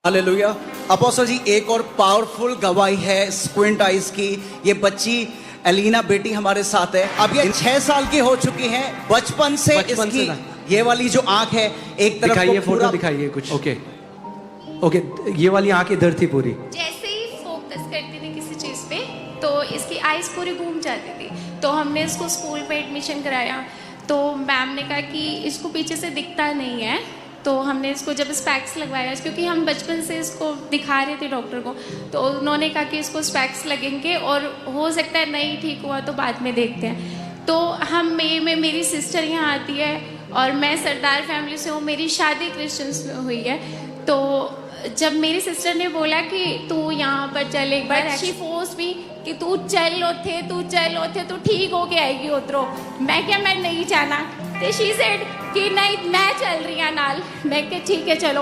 Hallelujah. Apostle जी, एक और powerful गवाही है स्क्विंट आइज की। ये बच्ची एलिना बेटी हमारे साथ है। अब ये 6 साल की हो चुकी है। बचपन से इसकी ये वाली जो आंख है एक तरफ दिखाइए, फोटो दिखाइए कुछ। ओके ओके, ये वाली आंख इधर थी पूरी। जैसे ही फोकस करती थी किसी चीज पे तो इसकी आईज पूरी घूम जाती थी। तो हमने इसको स्कूल में एडमिशन कराया तो मैम ने कहा कि इसको पीछे से दिखता नहीं है। तो हमने इसको जब स्पेक्स लगवाया, क्योंकि हम बचपन से इसको दिखा रहे थे डॉक्टर को, तो उन्होंने कहा कि इसको स्पेक्स लगेंगे और हो सकता है नहीं ठीक हुआ तो बाद में देखते हैं। तो हम मेरी सिस्टर यहाँ आती है और मैं सरदार फैमिली से हूँ। मेरी शादी क्रिश्चियंस में हुई है। तो जब मेरी सिस्टर ने बोला कि तू यहाँ पर चल एक बार, शी फोर्स भी कि तू चल उथे तू ठीक हो के आएगी उतरो। मैं क्या, मैं नहीं जाना। तो शी सेड कि नहीं मैं चल रही हूँ नाल। मैं क्या ठीक है चलो।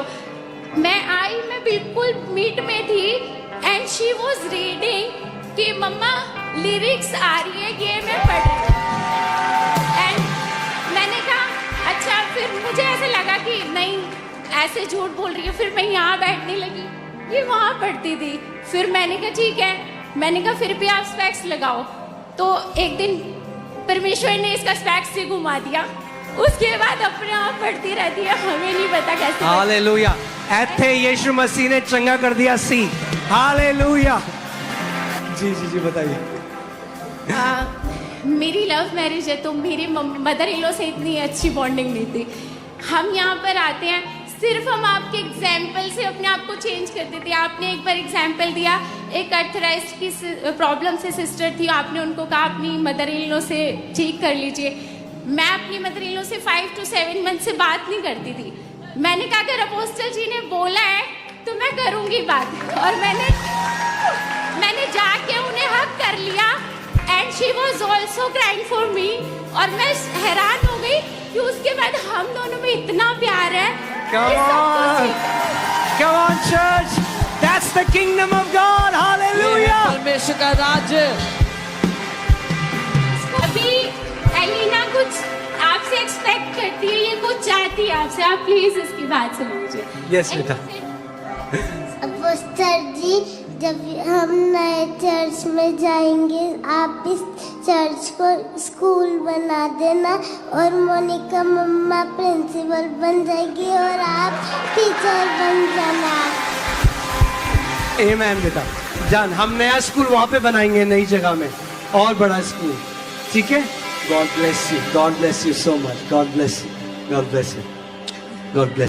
मैं आई, मैं बिल्कुल मीट में थी एंड शी वॉज रीडिंग कि मम्मा लिरिक्स आ रही है, ये मैं पढ़ रही हूँ। एंड मैंने कहा अच्छा। फिर मुझे ऐसे लगा कि नहीं ऐसे झूठ बोल रही है। फिर मैं यहाँ बैठने लगी, ये वहाँ पढ़ती थी। फिर मैंने कहा ठीक है, मैंने कहा फिर भी आप स्पेक्स लगाओ। तो एक दिन परमेश्वर ने इसका स्पेक्स से घुमा दिया। उसके बाद अपने आप पढ़ती रहती है, हमें नहीं पता कैसे। हालेलुया। ऐथे यीशु मसीह ने चंगा कर दिया सी। हालेलुया। जी जी जी बताइए। मेरी लव मैरिज है तो मेरी मदर इन लॉ से इतनी अच्छी बॉन्डिंग नहीं थी। हम यहाँ पर आते हैं, सिर्फ हम आपके एग्जाम्पल से अपने आप को चेंज करते थे। आपने एक बार एग्जाम्पल दिया, एक अर्थराइज की प्रॉब्लम से सिस्टर थी, आपने उनको कहा अपनी मदर इन लॉ से ठीक कर लीजिए। मैं अपनी मदर इन लॉ से 5 to 7 मंथ से बात नहीं करती थी। मैंने कहा अगर अपोस्टल जी ने बोला है तो मैं करूँगी बात। और मैंने जाके उन्हें हक कर लिया and she was also crying for me. और मैं हैरान हो गई कि उसके बाद हम दोनों में इतना प्यार है। Come on church, that's the kingdom of God. Hallelujah. परमेश्वर का राज्य। अभी एलिना कुछ आपसे एक्सपेक्ट करती है, ये कुछ चाहती है आपसे, आप प्लीज इसकी बात सुन लीजिए। Yes बेटा। अपोस्टल जी, जब हम नए चर्च में जाएंगे आप इस चर्च को स्कूल बना देना और मोनिका मम्मा प्रिंसिपल बन जाएगी और आप टीचर बन जाना। आमेन बेटा जान, हम नया स्कूल वहाँ पे बनाएंगे नई जगह में, और बड़ा स्कूल। ठीक है। God bless you, God bless you so much, God bless you, God bless you, God bless.